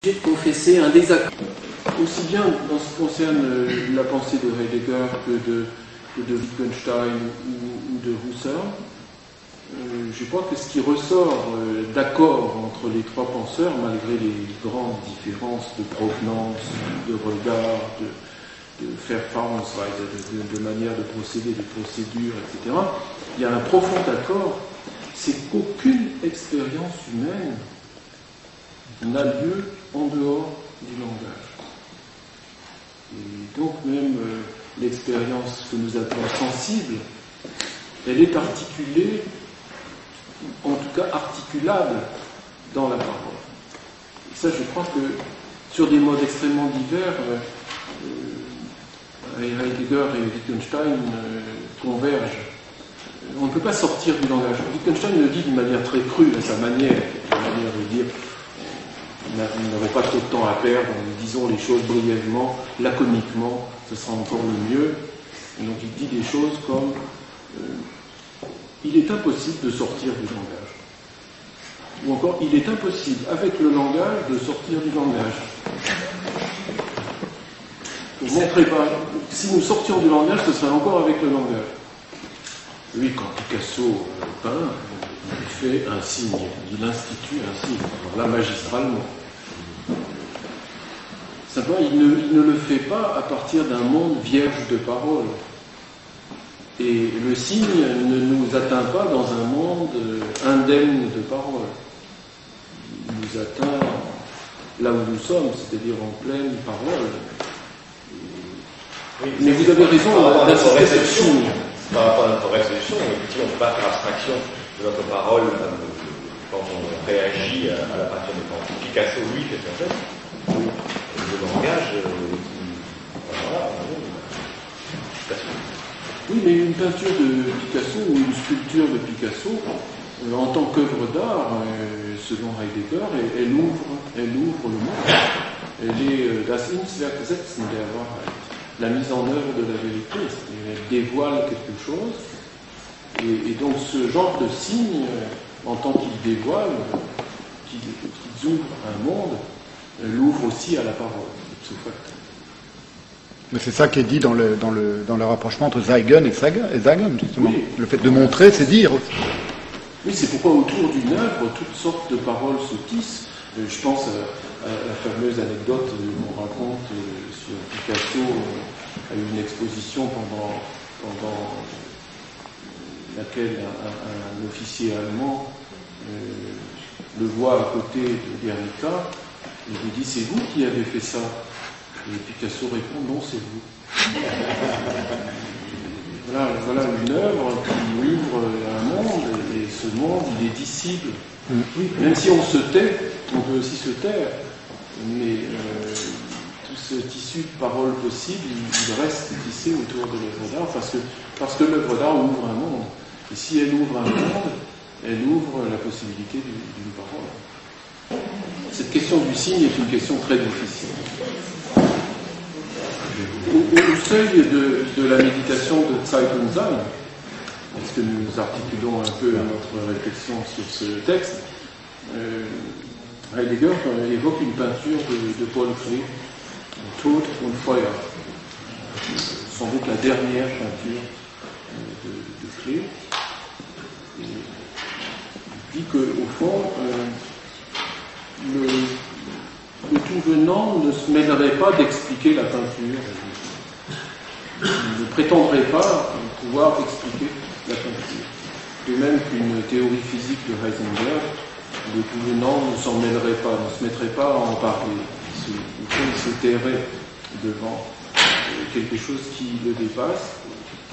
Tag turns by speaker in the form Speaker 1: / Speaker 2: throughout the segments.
Speaker 1: J'ai confessé un désaccord, aussi bien en ce qui concerne la pensée de Heidegger que de Wittgenstein ou de Husserl. Je crois que ce qui ressort d'accord entre les trois penseurs, malgré les grandes différences de provenance, de regard, de Verfahrensweise, de manière de procéder, de procédure, etc., il y a un profond accord, c'est qu'aucune expérience humaine n'a lieu en dehors du langage. Et donc même l'expérience que nous appelons sensible, elle est articulée, en tout cas articulable dans la parole. Et ça, je crois que sur des modes extrêmement divers, Heidegger et Wittgenstein convergent. On ne peut pas sortir du langage. Wittgenstein le dit d'une manière très crue, à sa manière de dire nous n'avons pas trop de temps à perdre, disons les choses brièvement, laconiquement, ce sera encore le mieux. Et donc il dit des choses comme il est impossible de sortir du langage. Ou encore, il est impossible, avec le langage, de sortir du langage. Vous ne montrez pas. Si nous sortions du langage, ce serait encore avec le langage. Oui, quand Picasso peint, il fait un signe, il institue un signe, alors là, magistralement. Simplement, il ne le fait pas à partir d'un monde vierge de paroles. Et le signe ne nous atteint pas dans un monde indemne de paroles. Il nous atteint là où nous sommes, c'est-à-dire en pleine parole.
Speaker 2: Oui,
Speaker 1: mais vous avez raison d'insister sur le signe.
Speaker 2: Par rapport à notre réflexion, effectivement, on ne peut pas faire abstraction de notre parole quand on réagit à la peinture de Picasso. Picasso, lui, fait son geste. Le langage, voilà,
Speaker 1: oui, mais une peinture de Picasso ou une sculpture de Picasso, en tant qu'œuvre d'art, selon Heidegger, elle ouvre le monde. Elle est das Inwerksetzen der Wahrheit, la mise en œuvre de la vérité, c'est-à-dire elle dévoile quelque chose, et donc ce genre de signe, en tant qu'il dévoile, qu'ils ouvrent un monde, l'ouvre aussi à la parole, ipso facto.
Speaker 3: Mais c'est ça qui est dit dans le rapprochement entre Zeigen et Sagen, justement.
Speaker 1: Oui.
Speaker 3: Le fait de montrer, c'est dire.
Speaker 1: Oui, c'est pourquoi autour d'une œuvre, toutes sortes de paroles se tissent. Je pense à la fameuse anecdote qu'on raconte sur Picasso à une exposition pendant laquelle un officier allemand le voit à côté de Guernica et lui dit « C'est vous qui avez fait ça ?» Et Picasso répond « Non, c'est vous. » Voilà une œuvre qui ouvre un monde, et ce monde, il est dissible. Oui, même si on se tait, on peut aussi se taire, mais tout ce tissu de paroles possibles, il reste tissé autour de l'œuvre d'art, parce que l'œuvre d'art ouvre un monde. Et si elle ouvre un monde, elle ouvre la possibilité d'une parole. Cette question du signe est une question très difficile. Au seuil de la méditation de Zeit und Sein, parce que nous articulons un peu notre réflexion sur ce texte, Heidegger évoque une peinture de Paul Klee, Tod und Feuer, sans doute la dernière peinture de Klee. Il dit qu'au fond, le tout venant ne se mêlerait pas d'expliquer la peinture. Il ne prétendrait pas pouvoir expliquer la peinture. De même qu'une théorie physique de Heisenberg, le tout venant ne s'en mêlerait pas, ne se mettrait pas à en parler. Il se tairait devant quelque chose qui le dépasse,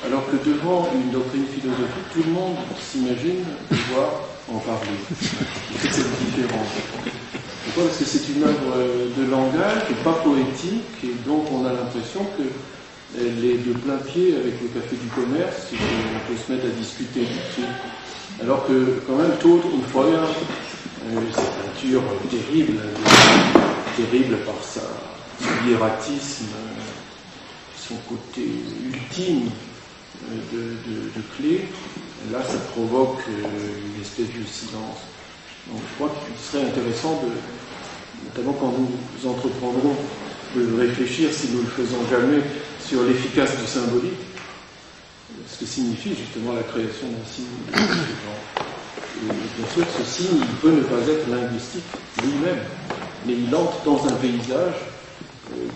Speaker 1: alors que devant une doctrine philosophique, tout le monde s'imagine pouvoir en parler. C'est cette différence. Pourquoi ? Parce que c'est une œuvre de langage, pas poétique, et donc on a l'impression qu'elle est de plein pied avec le café du commerce, et qu'on peut se mettre à discuter dessus. Alors que, quand même, Tod und Feuer, cette peinture terrible par son hiératisme, son côté ultime de Klee, là ça provoque une espèce de silence. Donc je crois qu'il serait intéressant notamment quand nous entreprendrons de réfléchir, si nous ne le faisons jamais, sur l'efficace du symbolique, ce que signifie justement la création d'un signe de ce genre. Et bien sûr, ce signe, il peut ne pas être linguistique lui-même, mais il entre dans un paysage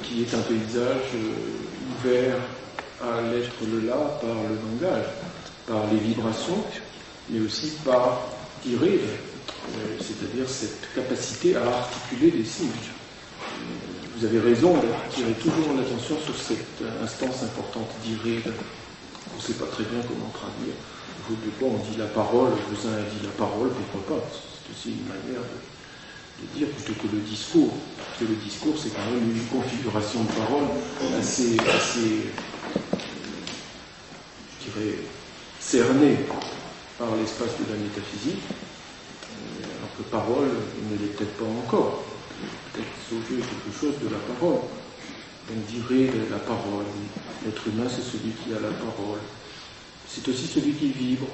Speaker 1: qui est un paysage ouvert à l'être le là par le langage, par les vibrations, mais aussi par l'iride, c'est-à-dire cette capacité à articuler des signes. Vous avez raison d'attirer toujours l'attention sur cette instance importante d'iride. On ne sait pas très bien comment traduire. De quoi on dit la parole, Buzyn a dit la parole, pourquoi pas? C'est aussi une manière de dire plutôt que le discours. Parce que le discours, c'est quand même une configuration de parole assez je dirais, cernée par l'espace de la métaphysique, alors que parole ne l'est peut-être pas encore. Peut-être sauver quelque chose de la parole. On dirait la parole. L'être humain, c'est celui qui a la parole. C'est aussi celui qui vibre.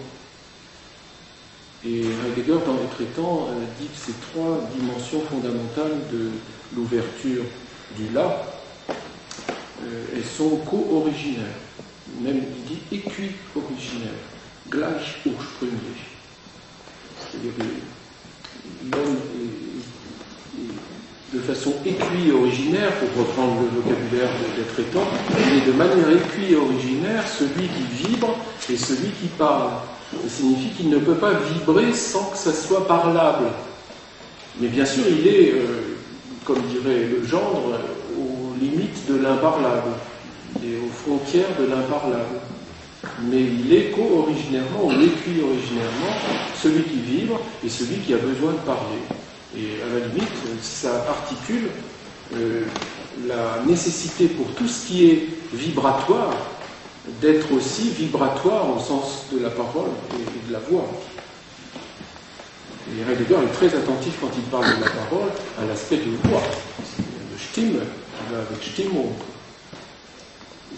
Speaker 1: Et Heidegger, dans les traitants, dit que ces trois dimensions fondamentales de l'ouverture du là, elles sont co-originaires. Même, il dit équi-originaires. Gleich ursprünglich. C'est-à-dire que l'homme est de façon équi-originaire, pour reprendre le vocabulaire des traitants, il est de manière équi-originaire celui qui vibre et celui qui parle. Ça signifie qu'il ne peut pas vibrer sans que ça soit parlable. Mais bien sûr, il est, comme dirait le gendre, aux limites de l'imparlable, et aux frontières de l'imparlable. Mais il est co-originairement, ou équi-originairement, celui qui vibre et celui qui a besoin de parler. Et à la limite, ça articule la nécessité pour tout ce qui est vibratoire d'être aussi vibratoire au sens de la parole et de la voix. Et Heidegger est très attentif quand il parle de la parole à l'aspect de voix. Le Stimme, qui va avec Stimmung.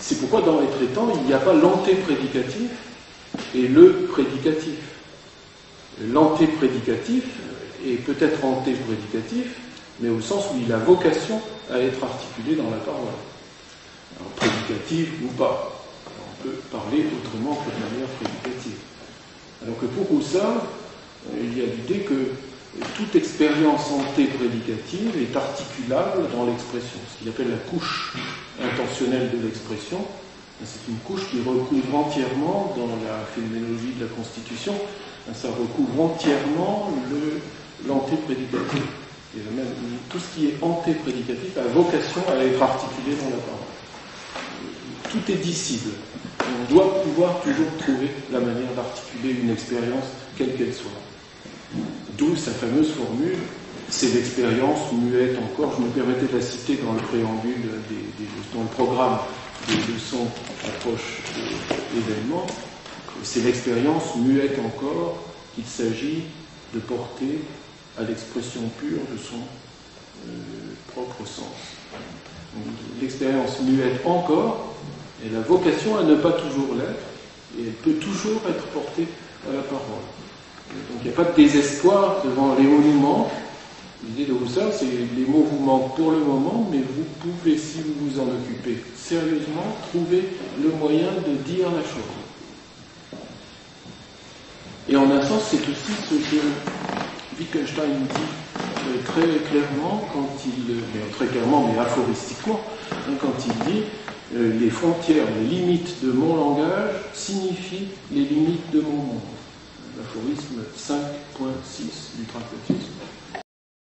Speaker 1: C'est pourquoi dans les traitants, il n'y a pas l'antéprédicatif et le prédicatif. L'antéprédicatif est peut-être antéprédicatif, mais au sens où il a vocation à être articulé dans la parole. Alors, prédicatif ou pas. On peut parler autrement que de manière prédicative. Alors que pour Husserl, il y a l'idée que toute expérience antéprédicative est articulable dans l'expression, ce qu'il appelle la couche intentionnelle de l'expression. C'est une couche qui recouvre entièrement, dans la phénoménologie de la Constitution, ça recouvre entièrement l'antéprédicatif. Et même tout ce qui est antéprédicatif a vocation à être articulé dans la parole. Tout est dissible. On doit pouvoir toujours trouver la manière d'articuler une expérience, quelle qu'elle soit. D'où sa fameuse formule, c'est l'expérience muette encore. Je me permettais de la citer dans le préambule, dans le programme des leçons approche d'événements. C'est l'expérience muette encore qu'il s'agit de porter à l'expression pure de son propre sens. L'expérience muette encore, elle a vocation à ne pas toujours l'être, et elle peut toujours être portée à la parole. Donc il n'y a pas de désespoir devant les mots nous manquent. L'idée de Husserl, c'est les mots vous manquent pour le moment, mais vous pouvez, si vous vous en occupez sérieusement, trouver le moyen de dire la chose. Et en un sens, c'est aussi ce que Wittgenstein dit très clairement quand il, très clairement mais aphoristiquement, quand il dit les frontières, les limites de mon langage signifient les limites de mon monde. L'aphorisme 5.6 du Tractatus.